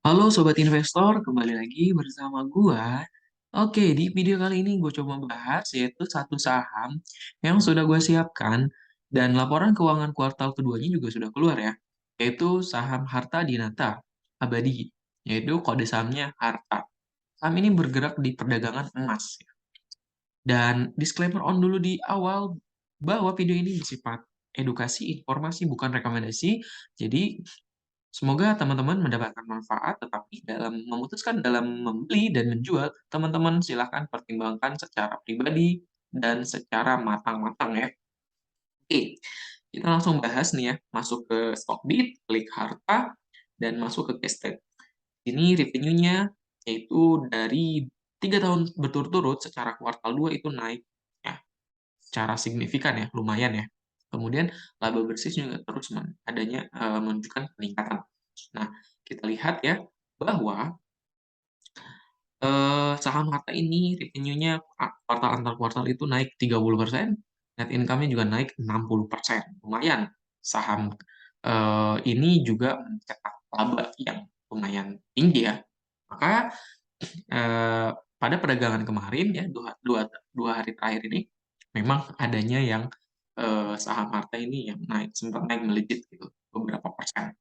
Halo Sobat Investor, kembali lagi bersama gua. Oke, di video kali ini gue coba bahas yaitu satu saham yang sudah gue siapkan dan laporan keuangan kuartal keduanya juga sudah keluar ya, yaitu saham Harta Dinata Abadi, yaitu kode sahamnya Harta. Saham ini bergerak di perdagangan emas. Dan disclaimer on dulu di awal bahwa video ini bersifat edukasi, informasi, bukan rekomendasi. Jadi semoga teman-teman mendapatkan manfaat, tetapi dalam memutuskan dalam membeli dan menjual, teman-teman silahkan pertimbangkan secara pribadi dan secara matang-matang ya. Oke, kita langsung bahas nih ya, masuk ke Stockbit, klik harta, dan masuk ke Gestate. Ini revenue-nya yaitu dari 3 tahun berturut-turut secara kuartal 2 itu naik ya, secara signifikan ya, lumayan ya. Kemudian laba bersih juga terus menunjukkan peningkatan. Nah, kita lihat ya bahwa saham Harta ini revenue-nya kuartal antar kuartal itu naik 30%, net income-nya juga naik 60%. Lumayan. Saham ini juga mencetak laba yang lumayan tinggi ya. Maka eh, pada perdagangan kemarin ya dua hari terakhir ini memang adanya yang saham Harta ini yang sempat naik melejit gitu beberapa persen.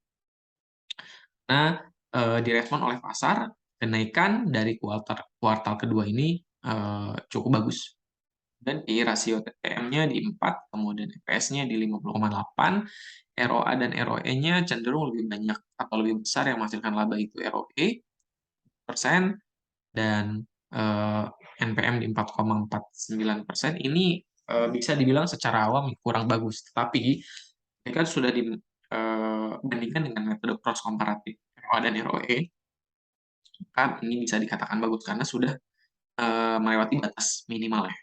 Nah, direspon oleh pasar, kenaikan dari kuartal kedua ini cukup bagus. Dan di rasio TTM-nya di 4, kemudian EPS-nya di 50,8, ROA dan ROE-nya cenderung lebih banyak atau lebih besar yang menghasilkan laba itu ROE persen dan NPM di 4,49%. Ini bisa dibilang secara awam kurang bagus, tetapi ini kan sudah dibandingkan dengan metode cross komparatif ROA dan ROE, maka ini bisa dikatakan bagus karena sudah melewati batas minimal ya.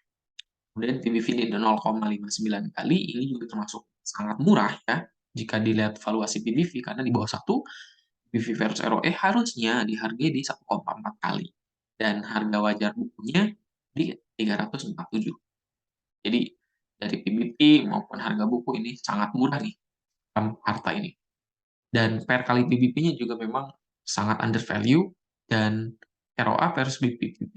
Kemudian PBV di 0,59 kali, ini juga termasuk sangat murah ya, jika dilihat valuasi PBV, karena di bawah 1, PBV versus ROE harusnya dihargai di 1,4 kali. Dan harga wajar bukunya di 347. Jadi dari PBV maupun harga buku ini sangat murah nih, harta ini. Dan per kali PBV-nya juga memang sangat undervalue, dan ROA versus BPP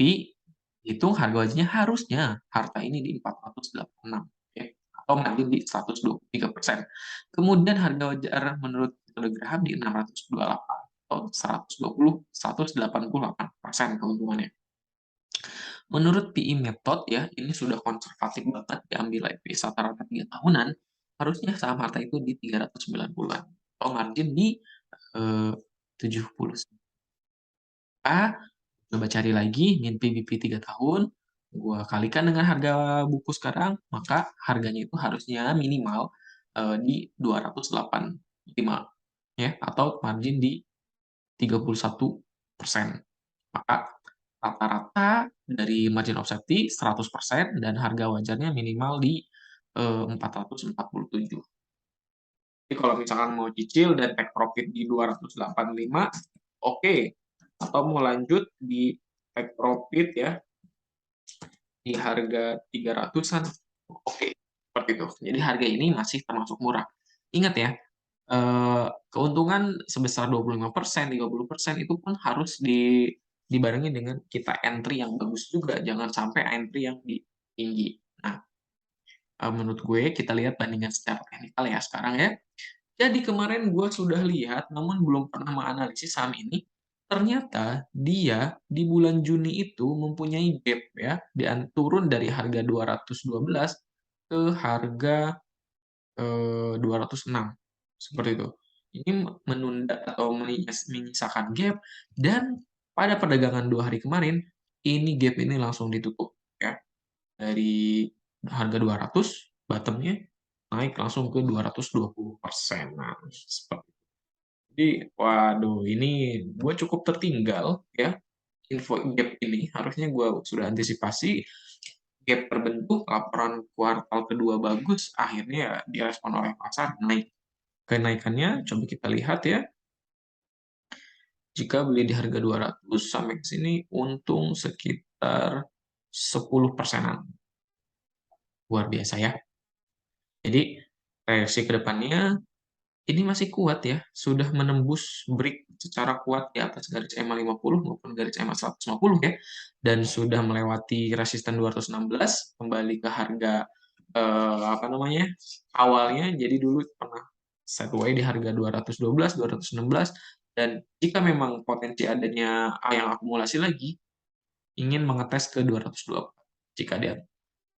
itu harga wajarnya harusnya harta ini di 486 ya, atau margin di 123%. Kemudian harga wajar menurut metode Graham di 628 atau 188% keuntungannya. Menurut PE method ya, ini sudah konservatif banget, diambil IPS rata-rata 3 tahunan, harusnya saham harta itu di 390-an atau margin di 70. Coba cari lagi min PBP 3 tahun, gua kalikan dengan harga buku sekarang, maka harganya itu harusnya minimal di 285 ya, atau margin di 31%. Maka rata-rata dari margin of safety 100% dan harga wajarnya minimal di 447. Jadi kalau misalkan mau cicil dan take profit di 285, oke. Atau mau lanjut di take profit ya di harga 300-an, oke. Seperti itu. Jadi harga ini masih termasuk murah. Ingat ya, keuntungan sebesar 25%, 30% itu pun harus dibarengi dengan kita entry yang bagus juga, jangan sampai entry yang tinggi. Nah, menurut gue kita lihat bandingan secara teknikal ya sekarang ya. Jadi kemarin gue sudah lihat, namun belum pernah menganalisis saham ini. Ternyata dia di bulan Juni itu mempunyai gap ya, dan turun dari harga 212 ke harga 206, seperti itu. Ini menunda atau menyisakan gap, dan pada perdagangan 2 hari kemarin, ini gap ini langsung ditutup ya. Dari harga 200, bottom-nya naik langsung ke 220%. Nah, seperti itu. Jadi, waduh, ini gue cukup tertinggal ya. Info gap ini harusnya gue sudah antisipasi. Gap terbentuk, laporan kuartal kedua bagus, akhirnya ya direspon oleh pasar naik. Kenaikannya coba kita lihat ya. Jika beli di harga 200 sampai ke sini untung sekitar 10%-an. Luar biasa ya. Jadi, reaksi ke depannya ini masih kuat ya, sudah menembus break secara kuat di atas garis EMA 50 maupun garis EMA 150 ya, dan sudah melewati resisten 216 kembali ke harga, apa namanya, awalnya. Jadi dulu pernah sideways di harga 212, 216, dan jika memang potensi adanya yang akumulasi lagi, ingin mengetes ke 224. Jika dia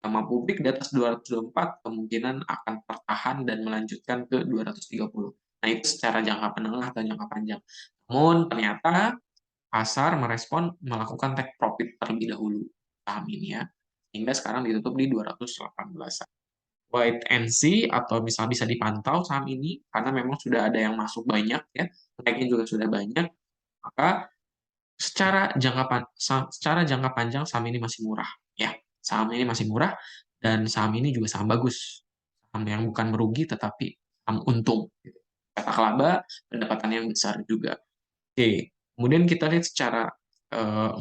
mampu break di atas 224, kemungkinan akan tertahan dan melanjutkan ke 230. Nah, itu secara jangka menengah atau jangka panjang. Namun ternyata pasar merespon melakukan take profit terlebih dahulu saham ini ya, hingga sekarang ditutup di 218-an. Wait and see atau misal bisa dipantau saham ini karena memang sudah ada yang masuk banyak ya, naiknya juga sudah banyak, maka secara jangka panjang saham ini masih murah, ya. Saham ini masih murah dan saham ini juga saham bagus. Saham yang bukan merugi tetapi saham untung gitu. Kata laba, pendapatan yang besar juga. Oke, kemudian kita lihat secara, eee,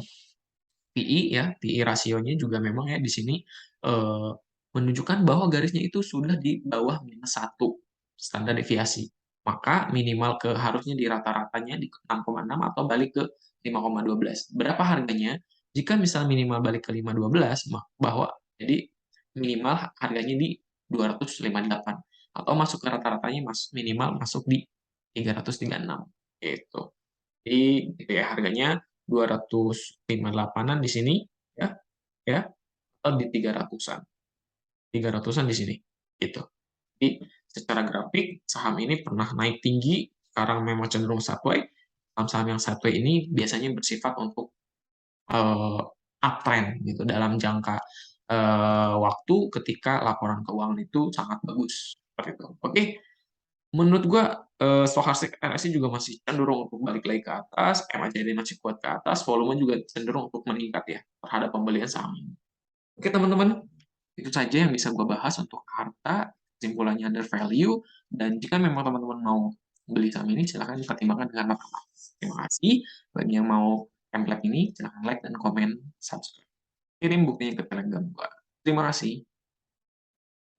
PI ya, PI rasionya juga memang ya di sini, eee, menunjukkan bahwa garisnya itu sudah di bawah -1 standar deviasi. Maka minimal harusnya di rata-ratanya di 6,6 atau balik ke 5,12. Berapa harganya? Jika misal minimal balik ke 5,12 bahwa jadi minimal harganya di 258 atau masuk ke rata-ratanya minimal masuk di 336 gitu. Jadi gitu ya harganya 258-an di sini ya ya, atau di 300-an. 300-an di sini, gitu. Jadi secara grafik saham ini pernah naik tinggi, sekarang memang cenderung sideways. Saham-saham yang sideways ini biasanya bersifat untuk, uptrend gitu dalam jangka, waktu ketika laporan keuangan itu sangat bagus, seperti itu. Oke, menurut gua, stokastik RSI juga masih cenderung untuk balik lagi ke atas, MACD masih kuat ke atas, volume juga cenderung untuk meningkat ya, terhadap pembelian saham ini. Oke teman-teman, itu saja yang bisa gua bahas untuk harta, kesimpulannya under value, dan jika memang teman-teman mau beli saham ini, silahkan pertimbangkan dengan matang. Terima kasih. Bagi yang mau template ini, silahkan like dan komen subscribe. Kirim buktinya ke Telegram gua. Terima kasih.